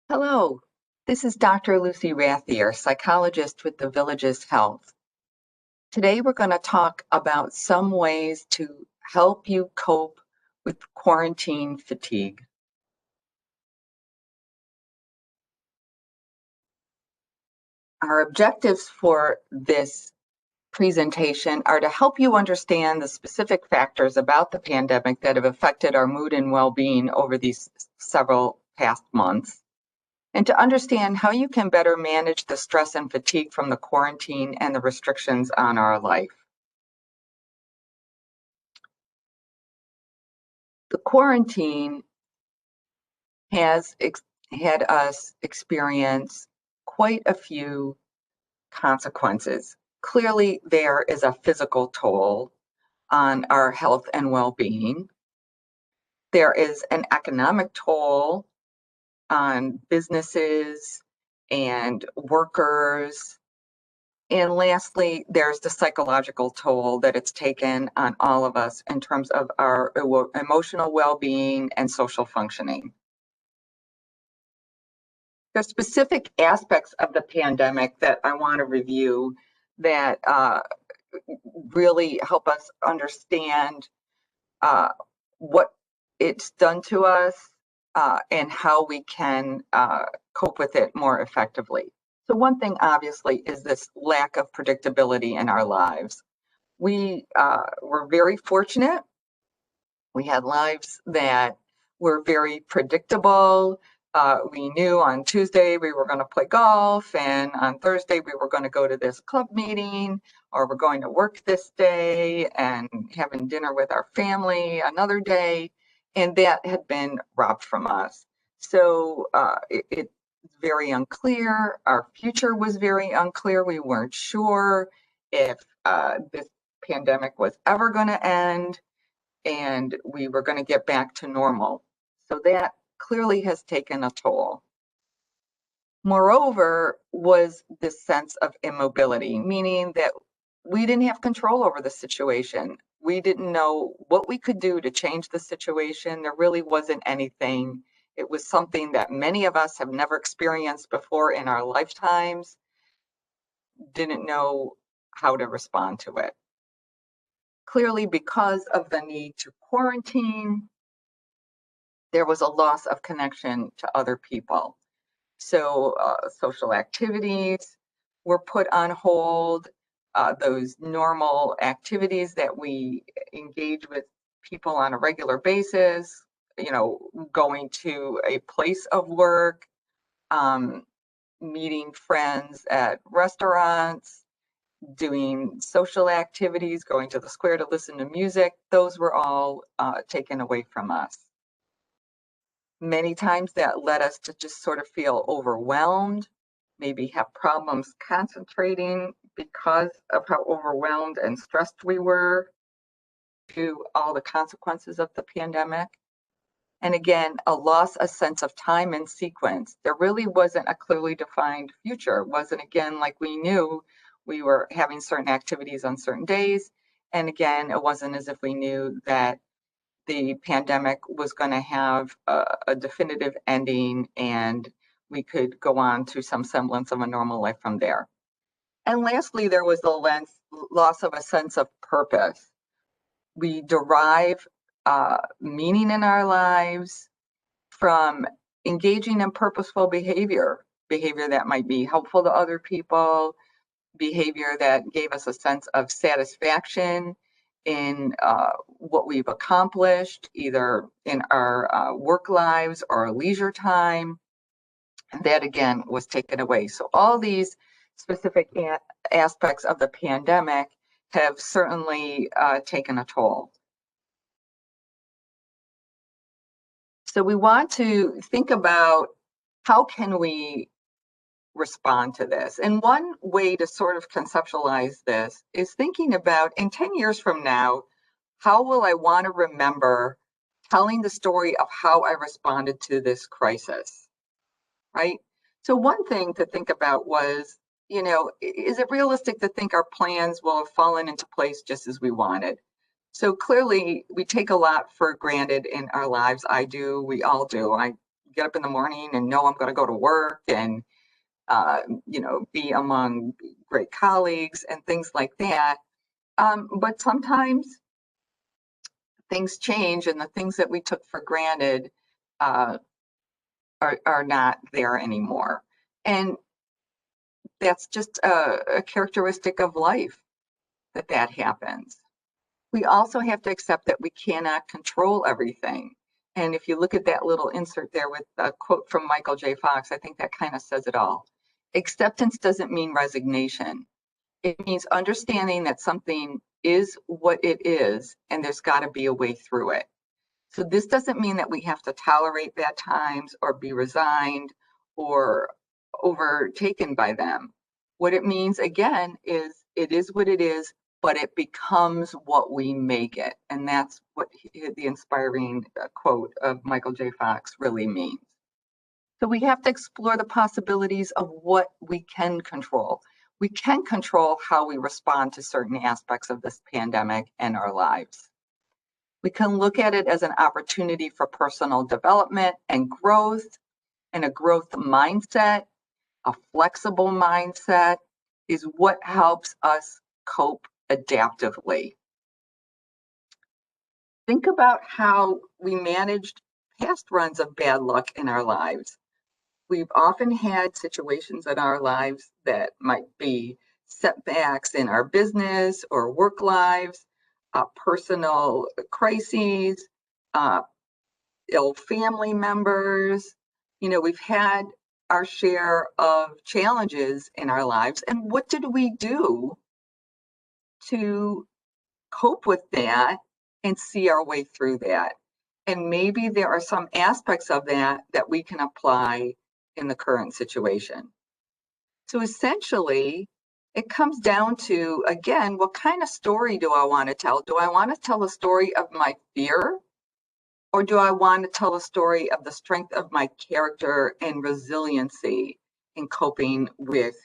Hello, this is Dr. Lucy Rathier, psychologist with the Villages Health. Today we're going to talk about some ways to help you cope with quarantine fatigue. Our objectives for this presentation are to help you understand the specific factors about the pandemic that have affected our mood and well-being over these several past months, and to understand how you can better manage the stress and fatigue from the quarantine and the restrictions on our life. The quarantine has had us experience quite a few consequences. Clearly, there is a physical toll on our health and well-being. There is an economic toll on businesses and workers. And lastly, there's the psychological toll that it's taken on all of us in terms of our emotional well-being and social functioning. There's specific aspects of the pandemic that I want to review that really help us understand what it's done to us and how we can cope with it more effectively. So one thing, obviously, is this lack of predictability in our lives. We were very fortunate. We had lives that were very predictable. We knew on Tuesday we were going to play golf, and on Thursday we were going to go to this club meeting, or we're going to work this day and having dinner with our family another day, and that had been robbed from us. So it's very unclear. Our future was very unclear. We weren't sure if this pandemic was ever going to end and we were going to get back to normal. So that clearly has taken a toll. Moreover, was this sense of immobility, meaning that we didn't have control over the situation. We didn't know what we could do to change the situation. There really wasn't anything. It was something that many of us have never experienced before in our lifetimes, didn't know how to respond to it. Clearly, because of the need to quarantine, there was a loss of connection to other people. So social activities were put on hold. Those normal activities that we engage with people on a regular basis, going to a place of work, meeting friends at restaurants, doing social activities, going to the square to listen to music, those were all taken away from us. Many times that led us to just sort of feel overwhelmed, maybe have problems concentrating because of how overwhelmed and stressed we were to all the consequences of the pandemic. And again, a sense of time and sequence. There really wasn't a clearly defined future. It wasn't, again, like we knew we were having certain activities on certain days. And again, it wasn't as if we knew that the pandemic was going to have a definitive ending and we could go on to some semblance of a normal life from there. And lastly, there was the loss of a sense of purpose. We derive meaning in our lives from engaging in purposeful behavior that might be helpful to other people, behavior that gave us a sense of satisfaction in what we've accomplished, either in our work lives or leisure time. That again was taken away. So all these specific aspects of the pandemic have certainly taken a toll. So we want to think about how can we respond to this. And one way to sort of conceptualize this is thinking about, in 10 years from now, how will I want to remember telling the story of how I responded to this crisis, right? So one thing to think about was, is it realistic to think our plans will have fallen into place just as we wanted? So clearly, we take a lot for granted in our lives. I do, we all do. I get up in the morning and know I'm going to go to work and, be among great colleagues and things like that. But sometimes things change and the things that we took for granted uh, are not there anymore. And that's just a characteristic of life that happens. We also have to accept that we cannot control everything. And if you look at that little insert there with a quote from Michael J. Fox, I think that kind of says it all. Acceptance doesn't mean resignation. It means understanding that something is what it is, and there's got to be a way through it. So this doesn't mean that we have to tolerate bad times or be resigned or overtaken by them. What it means, again, is it is what it is, but it becomes what we make it. And that's what the inspiring quote of Michael J. Fox really means. So we have to explore the possibilities of what we can control. We can control how we respond to certain aspects of this pandemic and our lives. We can look at it as an opportunity for personal development and growth, and a growth mindset, a flexible mindset is what helps us cope adaptively. Think about how we managed past runs of bad luck in our lives. We've often had situations in our lives that might be setbacks in our business or work lives, personal crises, uh, ill family members. We've had our share of challenges in our lives. And what did we do to cope with that and see our way through that? And maybe there are some aspects of that that we can apply in the current situation. So essentially, it comes down to, again, what kind of story do I want to tell? Do I want to tell a story of my fear? Or do I want to tell a story of the strength of my character and resiliency in coping with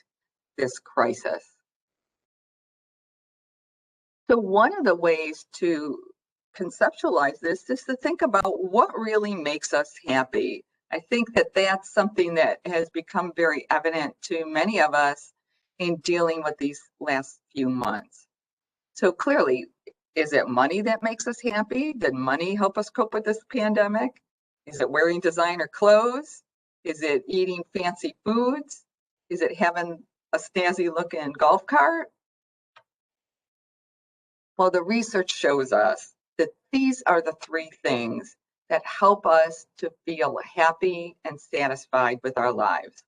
this crisis? So, one of the ways to conceptualize this is to think about what really makes us happy. I think that that's something that has become very evident to many of us in dealing with these last few months. So, clearly, is it money that makes us happy? Did money help us cope with this pandemic? Is it wearing designer clothes? Is it eating fancy foods? Is it having a snazzy looking golf cart? Well, the research shows us that these are the three things that help us to feel happy and satisfied with our lives.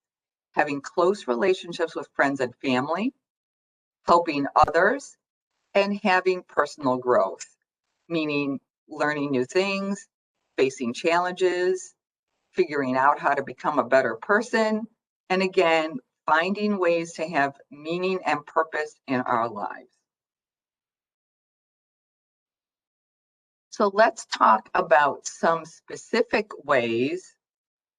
Having close relationships with friends and family, helping others, and having personal growth, meaning learning new things, facing challenges, figuring out how to become a better person, and again, finding ways to have meaning and purpose in our lives. So let's talk about some specific ways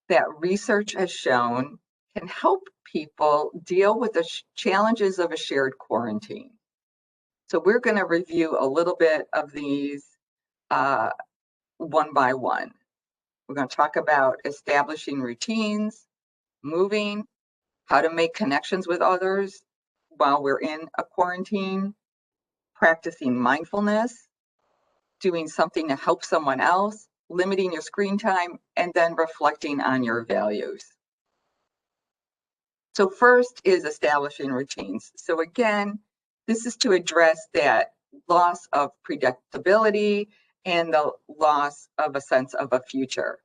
that research has shown can help people deal with the challenges of a shared quarantine. So we're going to review a little bit of these uh, one by one. We're going to talk about establishing routines, moving, how to make connections with others while we're in a quarantine, practicing mindfulness, doing something to help someone else, limiting your screen time, and then reflecting on your values. So first is establishing routines. So again, this is to address that loss of predictability and the loss of a sense of a future.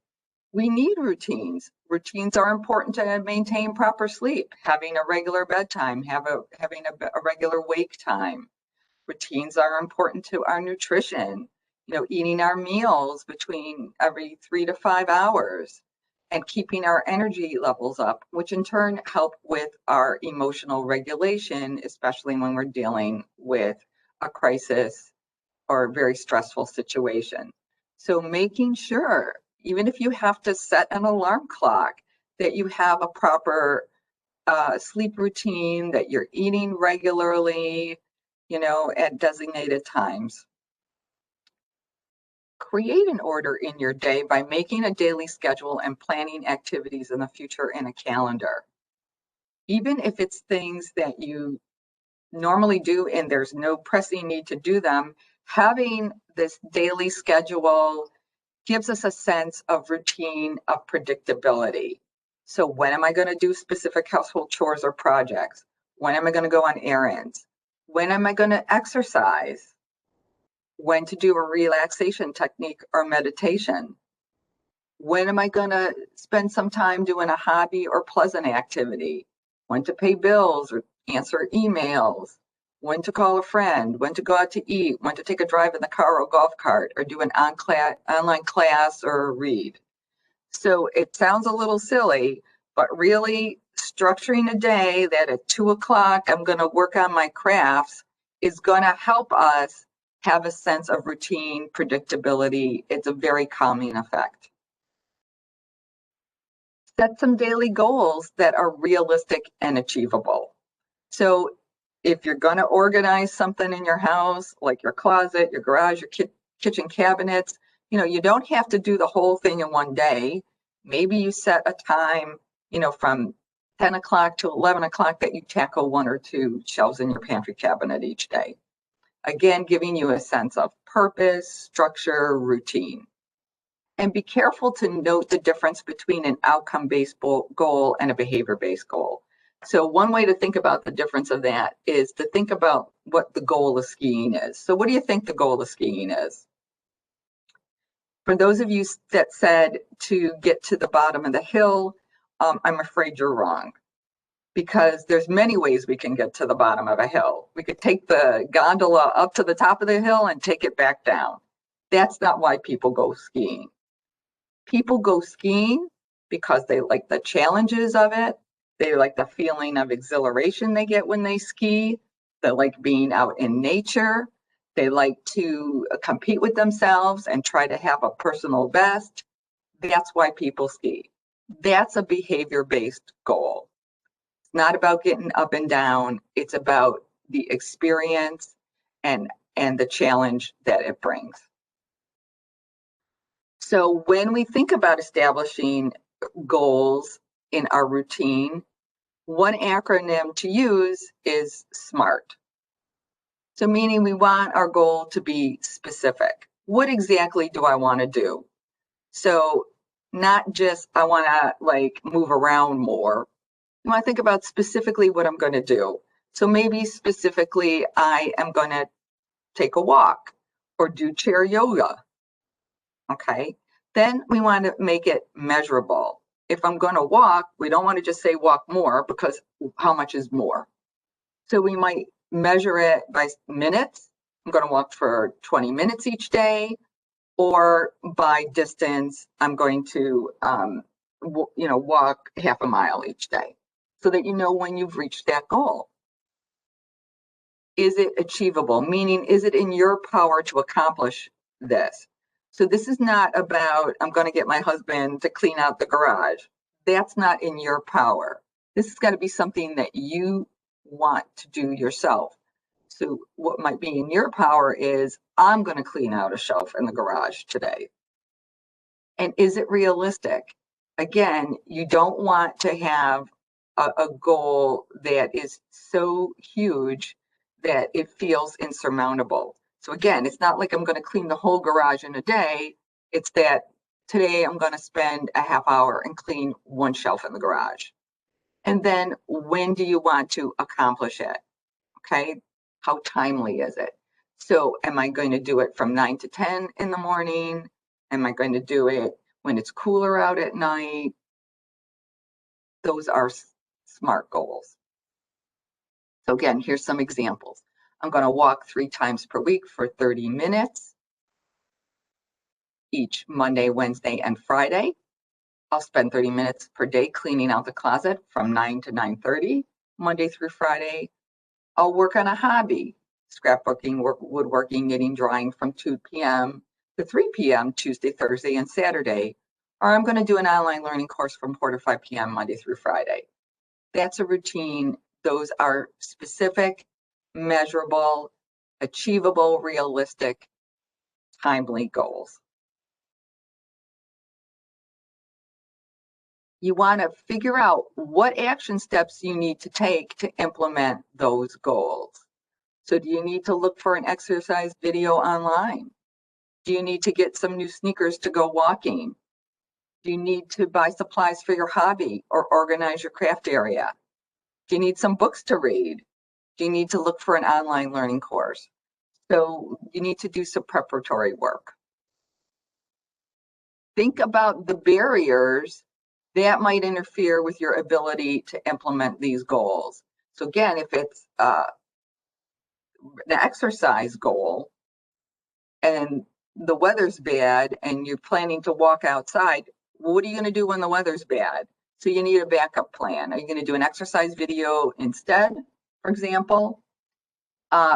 We need routines. Routines are important to maintain proper sleep, having a regular bedtime, having a regular wake time. Routines are important to our nutrition, eating our meals between every 3 to 5 hours and keeping our energy levels up, which in turn help with our emotional regulation, especially when we're dealing with a crisis or a very stressful situation. So making sure, even if you have to set an alarm clock, that you have a proper sleep routine, that you're eating regularly, at designated times. Create an order in your day by making a daily schedule and planning activities in the future in a calendar. Even if it's things that you normally do and there's no pressing need to do them, having this daily schedule gives us a sense of routine, of predictability. So when am I going to do specific household chores or projects? When am I going to go on errands? When am I going to exercise? When to do a relaxation technique or meditation? When am I going to spend some time doing a hobby or pleasant activity? When to pay bills or answer emails? When to call a friend? When to go out to eat? When to take a drive in the car or golf cart or do an online class or read? So it sounds a little silly, but really structuring a day that at 2 o'clock I'm going to work on my crafts is going to help us have a sense of routine, predictability. It's a very calming effect. Set some daily goals that are realistic and achievable. So if you're going to organize something in your house, like your closet, your garage, your kitchen cabinets, you don't have to do the whole thing in one day. Maybe you set a time, from 10 o'clock to 11 o'clock that you tackle one or two shelves in your pantry cabinet each day. Again, giving you a sense of purpose, structure, routine. And be careful to note the difference between an outcome-based goal and a behavior-based goal. So one way to think about the difference of that is to think about what the goal of skiing is. So what do you think the goal of skiing is? For those of you that said to get to the bottom of the hill, I'm afraid you're wrong, because there's many ways we can get to the bottom of a hill. We could take the gondola up to the top of the hill and take it back down. That's not why people go skiing. People go skiing because they like the challenges of it. They like the feeling of exhilaration they get when they ski. They like being out in nature. They like to compete with themselves and try to have a personal best. That's why people ski. That's a behavior-based goal. It's not about getting up and down. It's about the experience and the challenge that it brings. So when we think about establishing goals in our routine, one acronym to use is SMART. So meaning we want our goal to be specific. What exactly do I want to do? So not just I want to move around more. You want to think about specifically what I'm going to do. So maybe specifically I am going to take a walk or do chair yoga. Okay. Then we want to make it measurable. If I'm going to walk, we don't want to just say walk more, because how much is more? So we might measure it by minutes. I'm going to walk for 20 minutes each day, or by distance, I'm going to, walk half a mile each day, so that you know when you've reached that goal. Is it achievable? Meaning, is it in your power to accomplish this? So this is not about, I'm going to get my husband to clean out the garage. That's not in your power. This has got to be something that you want to do yourself. So what might be in your power is, I'm going to clean out a shelf in the garage today. And is it realistic? Again, you don't want to have a goal that is so huge that it feels insurmountable. So again, it's not like I'm going to clean the whole garage in a day. It's that today I'm going to spend a half hour and clean one shelf in the garage. And then when do you want to accomplish it? Okay. How timely is it? So am I going to do it from 9 to 10 in the morning? Am I going to do it when it's cooler out at night? Those are SMART goals. So again, here's some examples. I'm going to walk 3 times per week for 30 minutes, each Monday, Wednesday, and Friday. I'll spend 30 minutes per day cleaning out the closet from 9 to 9:30, Monday through Friday. I'll work on a hobby, scrapbooking, woodworking, knitting, drawing from 2 p.m. to 3 p.m. Tuesday, Thursday, and Saturday. Or I'm going to do an online learning course from 4 to 5 p.m. Monday through Friday. That's a routine. Those are specific, measurable, achievable, realistic, timely goals. You want to figure out what action steps you need to take to implement those goals. So do you need to look for an exercise video online? Do you need to get some new sneakers to go walking? Do you need to buy supplies for your hobby or organize your craft area? Do you need some books to read? Do you need to look for an online learning course? So you need to do some preparatory work. Think about the barriers that might interfere with your ability to implement these goals. So again, if it's an exercise goal and the weather's bad and you're planning to walk outside, what are you going to do when the weather's bad? So you need a backup plan. Are you going to do an exercise video instead, for example?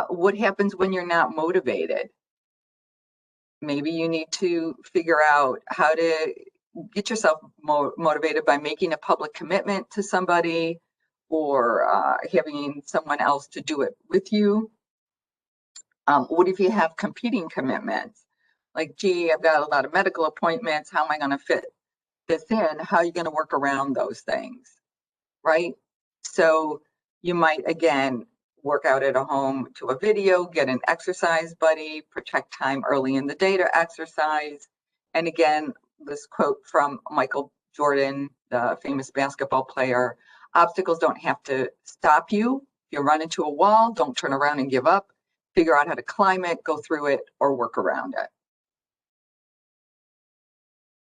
What happens when you're not motivated? Maybe you need to figure out how to get yourself motivated by making a public commitment to somebody or having someone else to do it with you. What if you have competing commitments? Like, gee, I've got a lot of medical appointments. How am I going to fit this in? How are you going to work around those things? Right? So you might, again, work out at home to a video, get an exercise buddy, protect time early in the day to exercise. And again, this quote from Michael Jordan, the famous basketball player, obstacles don't have to stop you. If you run into a wall, don't turn around and give up. Figure out how to climb it, go through it, or work around it.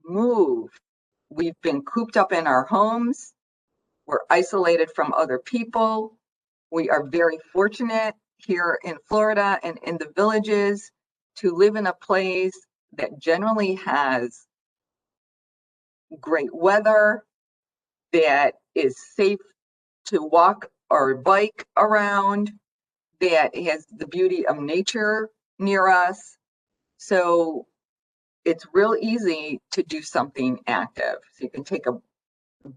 Move. We've been cooped up in our homes. We're isolated from other people. We are very fortunate here in Florida and in the villages to live in a place that generally has great weather, that is safe to walk or bike around, that has the beauty of nature near us. So it's real easy to do something active. So you can take a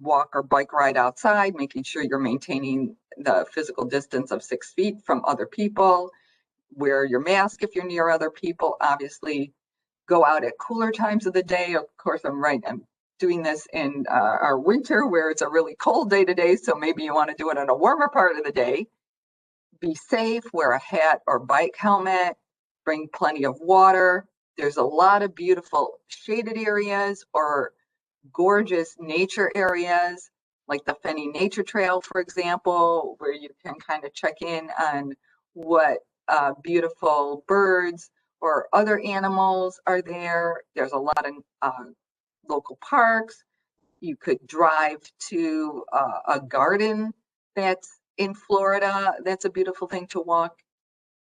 walk or bike ride outside, making sure you're maintaining the physical distance of 6 feet from other people. Wear your mask if you're near other people. Obviously, go out at cooler times of the day. Of course, I'm doing this in our winter where it's a really cold day today, so maybe you want to do it in a warmer part of the day. Be safe, wear a hat or bike helmet, bring plenty of water. There's a lot of beautiful shaded areas or gorgeous nature areas like the Fenny Nature Trail, for example, where you can kind of check in on what beautiful birds or other animals are there. There's a lot of local parks. You could drive to a garden that's in Florida. That's a beautiful thing to walk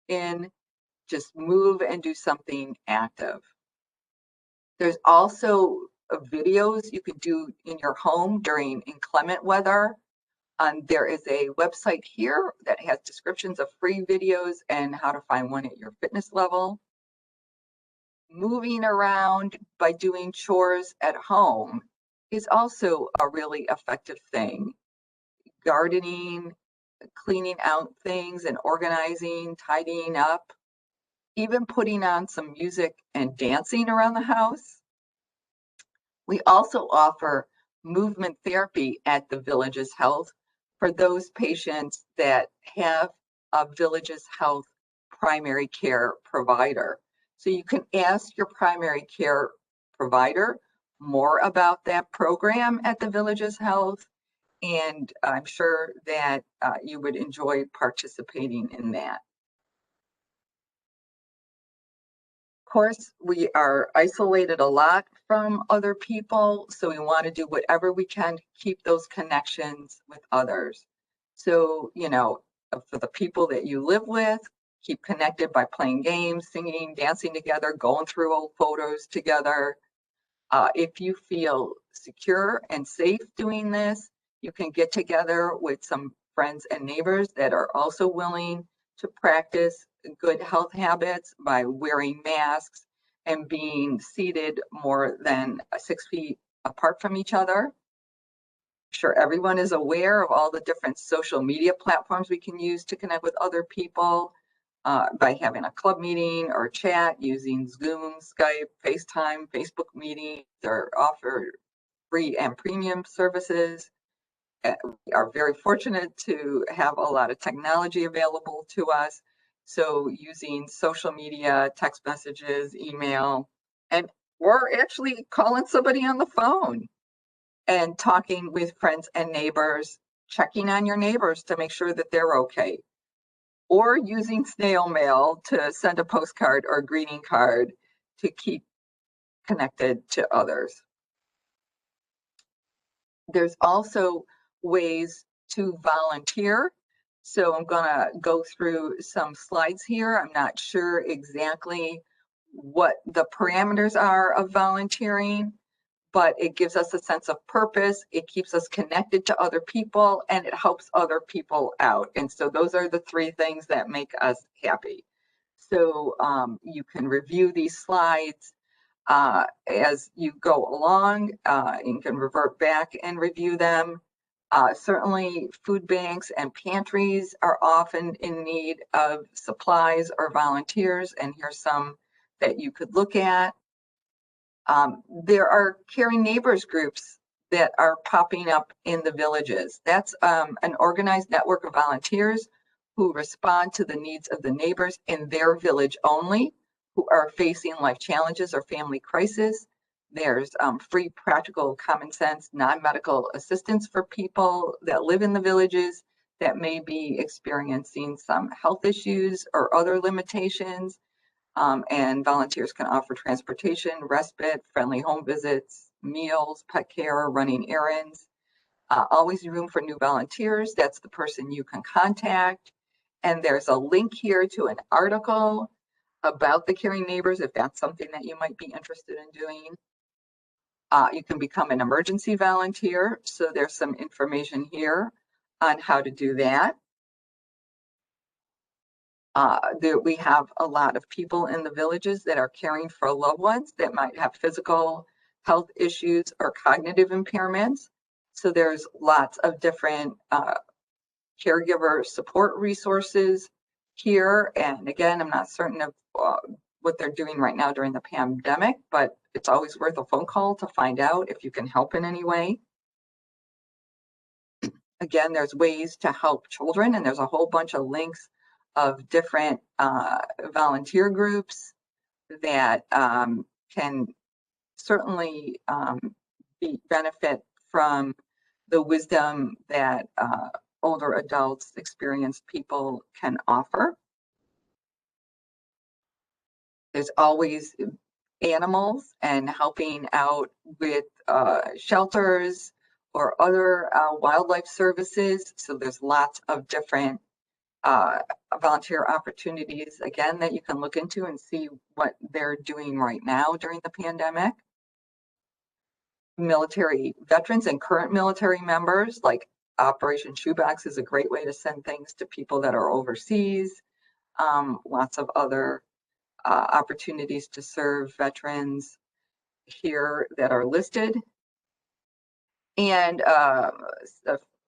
in. Just move and do something active. There's also videos you could do in your home during inclement weather. There is a website here that has descriptions of free videos and how to find one at your fitness level. Moving around by doing chores at home is also a really effective thing. Gardening, cleaning out things and organizing, tidying up, even putting on some music and dancing around the house. We also offer movement therapy at the Villages Health for those patients that have a Villages Health primary care provider. So you can ask your primary care provider more about that program at the Villages Health, and I'm sure that you would enjoy participating in that. Course, we are isolated a lot from other people, so we want to do whatever we can to keep those connections with others. So, for the people that you live with, keep connected by playing games, singing, dancing together, going through old photos together. If you feel secure and safe doing this, you can get together with some friends and neighbors that are also willing to practice good health habits by wearing masks and being seated more than 6 feet apart from each other. Sure, everyone is aware of all the different social media platforms we can use to connect with other people by having a club meeting or chat using Zoom, Skype, FaceTime, Facebook meetings are offered free and premium services. We are very fortunate to have a lot of technology available to us. So using social media, text messages, email, and or actually calling somebody on the phone and talking with friends and neighbors, checking on your neighbors to make sure that they're okay, or using snail mail to send a postcard or a greeting card to keep connected to others. There's also ways to volunteer. So I'm going to go through some slides here. I'm not sure exactly what the parameters are of volunteering, but it gives us a sense of purpose. It keeps us connected to other people, and it helps other people out. And so those are the three things that make us happy. So you can review these slides as you go along. You can revert back and review them. Certainly, food banks and pantries are often in need of supplies or volunteers, and here's some that you could look at. There are caring neighbors groups that are popping up in the villages. That's an organized network of volunteers who respond to the needs of the neighbors in their village only, who are facing life challenges or family crisis. There's free, practical, common sense, non-medical assistance for people that live in the villages that may be experiencing some health issues or other limitations. And volunteers can offer transportation, respite, friendly home visits, meals, pet care, running errands. Always room for new volunteers. That's the person you can contact. And there's a link here to an article about the Caring Neighbors if that's something that you might be interested in doing. You can become an emergency volunteer. So there's some information here on how to do that. We have a lot of people in the villages that are caring for loved ones that might have physical health issues or cognitive impairments. So there's lots of different caregiver support resources here. And again, I'm not certain of what they're doing right now during the pandemic, but it's always worth a phone call to find out if you can help in any way. Again, there's ways to help children, and there's a whole bunch of links of different volunteer groups that can certainly benefit from the wisdom that older adults, experienced people can offer. There's always animals and helping out with shelters or other wildlife services. So there's lots of different volunteer opportunities, again, that you can look into and see what they're doing right now during the pandemic. Military veterans and current military members, like Operation Shoebox is a great way to send things to people that are overseas. Lots of other opportunities to serve veterans here that are listed. And a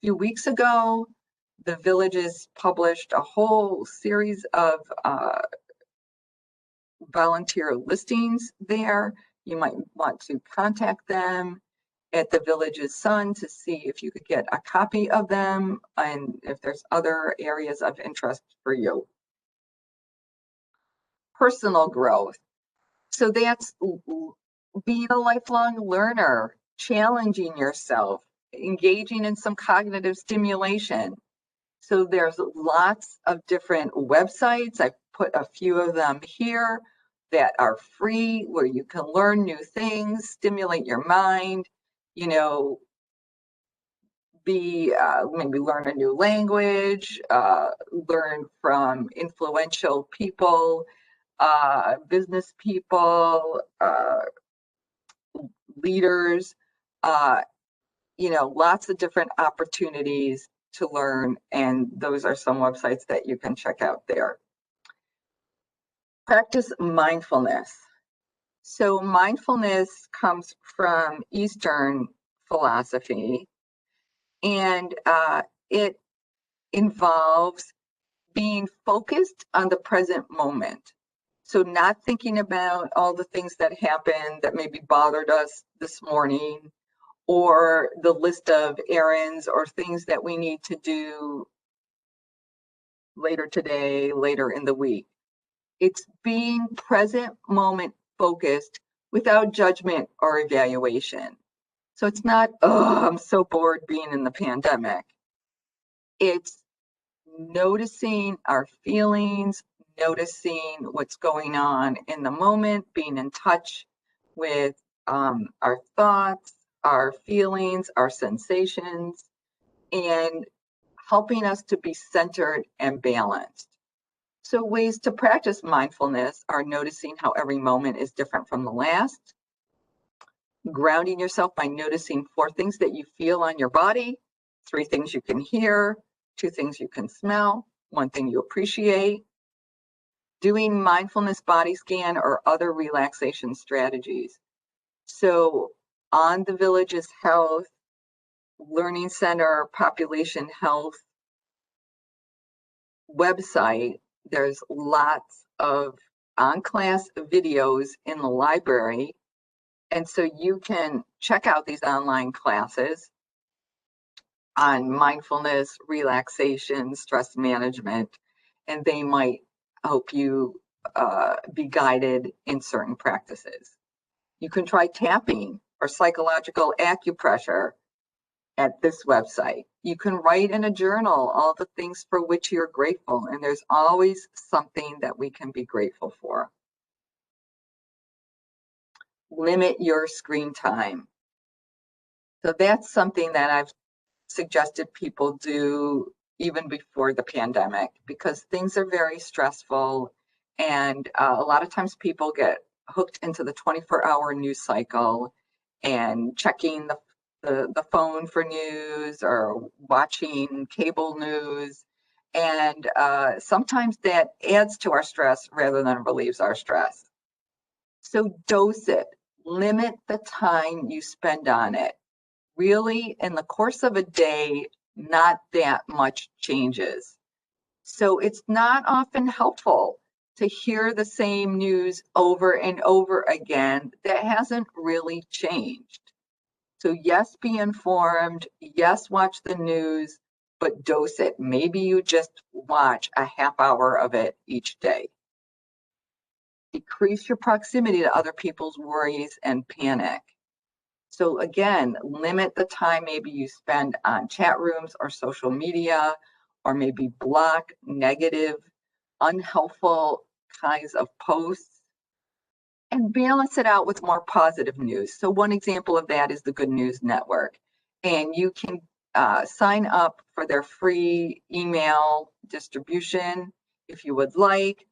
few weeks ago, the villages published a whole series of volunteer listings there. You might want to contact them at the Village's Sun to see if you could get a copy of them and if there's other areas of interest for you. Personal growth. So that's being a lifelong learner, challenging yourself, engaging in some cognitive stimulation. So there's lots of different websites. I've put a few of them here that are free, where you can learn new things, stimulate your mind, maybe learn a new language, learn from influential people, business people, leaders, lots of different opportunities to learn. And those are some websites that you can check out there. Practice mindfulness. So mindfulness comes from Eastern philosophy, and it involves being focused on the present moment. So not thinking about all the things that happened that maybe bothered us this morning, or the list of errands or things that we need to do later today, later in the week. It's being present moment focused without judgment or evaluation. So it's not, oh, I'm so bored being in the pandemic. It's noticing our feelings, noticing what's going on in the moment, being in touch with our thoughts, our feelings, our sensations, and helping us to be centered and balanced. So ways to practice mindfulness are noticing how every moment is different from the last, grounding yourself by noticing 4 things that you feel on your body, 3 things you can hear, 2 things you can smell, 1 thing you appreciate, doing mindfulness body scan or other relaxation strategies. So on the Village's Health Learning Center Population Health website, there's lots of on-class videos in the library. And so you can check out these online classes on mindfulness, relaxation, stress management, and they might help you be guided in certain practices. You can try tapping or psychological acupressure at this website. You can write in a journal all the things for which you're grateful, and there's always something that we can be grateful for. Limit your screen time. So that's something that I've suggested people do even before the pandemic, because things are very stressful, and a lot of times people get hooked into the 24-hour news cycle and checking the phone for news or watching cable news, and sometimes that adds to our stress rather than relieves our stress. So dose it, limit the time you spend on it. Really, in the course of a day, not that much changes. So it's not often helpful to hear the same news over and over again that hasn't really changed. So yes, be informed, yes, watch the news, but dose it. Maybe you just watch a half hour of it each day. Decrease your proximity to other people's worries and panic. So again, limit the time maybe you spend on chat rooms or social media, or maybe block negative, unhelpful kinds of posts, and balance it out with more positive news. So one example of that is the Good News Network. And you can sign up for their free email distribution if you would like.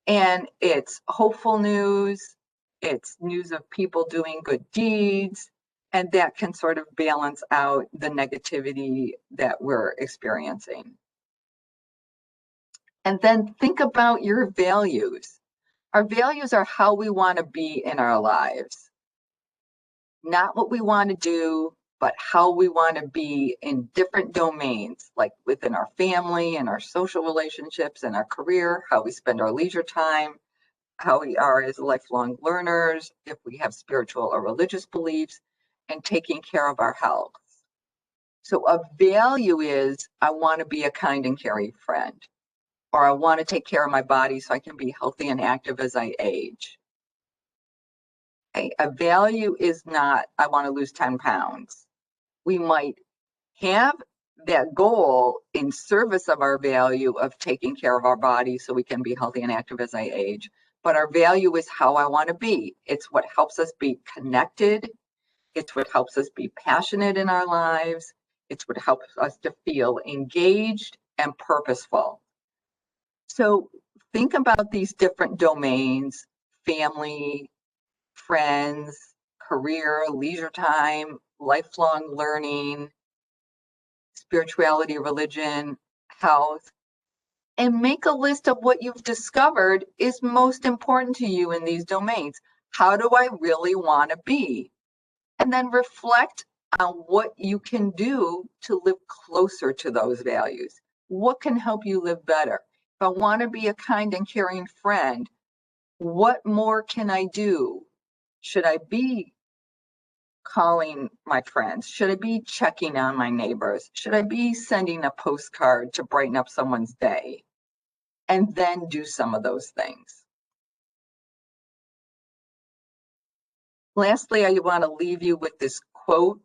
And it's hopeful news, it's news of people doing good deeds, and that can sort of balance out the negativity that we're experiencing. And then think about your values. Our values are how we want to be in our lives. Not what we want to do, but how we want to be in different domains, like within our family and our social relationships and our career, how we spend our leisure time, how we are as lifelong learners, if we have spiritual or religious beliefs, and taking care of our health. So a value is, I want to be a kind and caring friend, or I want to take care of my body so I can be healthy and active as I age. A value is not, I want to lose 10 pounds. We might have that goal in service of our value of taking care of our body so we can be healthy and active as I age. But our value is how I want to be. It's what helps us be connected. It's what helps us be passionate in our lives. It's what helps us to feel engaged and purposeful. So think about these different domains: family, friends, career, leisure time, lifelong learning, spirituality, religion, health, and make a list of what you've discovered is most important to you in these domains. How do I really want to be? And then reflect on what you can do to live closer to those values. What can help you live better? If I want to be a kind and caring friend, what more can I do? Should I be calling my friends? Should I be checking on my neighbors? Should I be sending a postcard to brighten up someone's day? And then do some of those things. Lastly, I want to leave you with this quote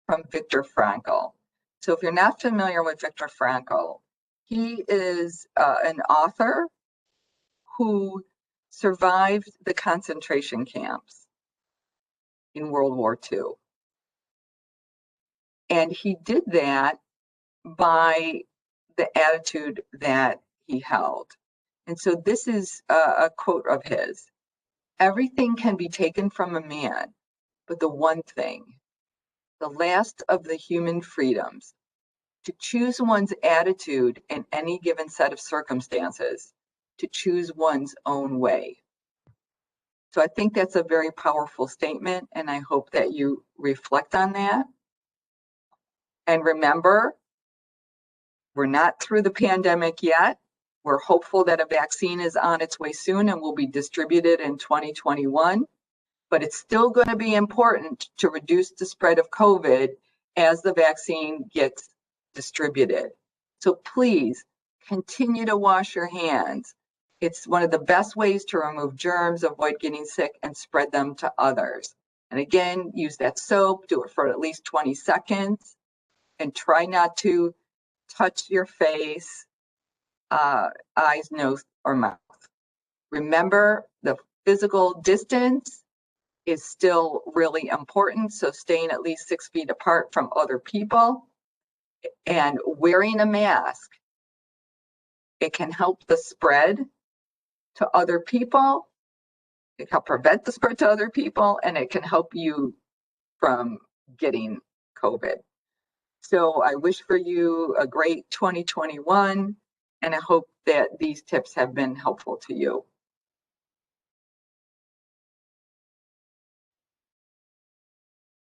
from Viktor Frankl. So if you're not familiar with Viktor Frankl, he is an author who survived the concentration camps in World War II. And he did that by the attitude that he held. And so this is a quote of his. Everything can be taken from a man, but the one thing, the last of the human freedoms, to choose one's attitude in any given set of circumstances, to choose one's own way. So I think that's a very powerful statement, and I hope that you reflect on that. And remember, we're not through the pandemic yet. We're hopeful that a vaccine is on its way soon and will be distributed in 2021. But it's still going to be important to reduce the spread of COVID as the vaccine gets distributed. So please continue to wash your hands. It's one of the best ways to remove germs, avoid getting sick, and spread them to others. And again, use that soap, do it for at least 20 seconds, and try not to touch your face, eyes, nose, or mouth. Remember, the physical distance is still really important, so staying at least 6 feet apart from other people and wearing a mask. It can help the spread to other people. It can prevent the spread to other people, and it can help you from getting COVID. So I wish for you a great 2021, and I hope that these tips have been helpful to you.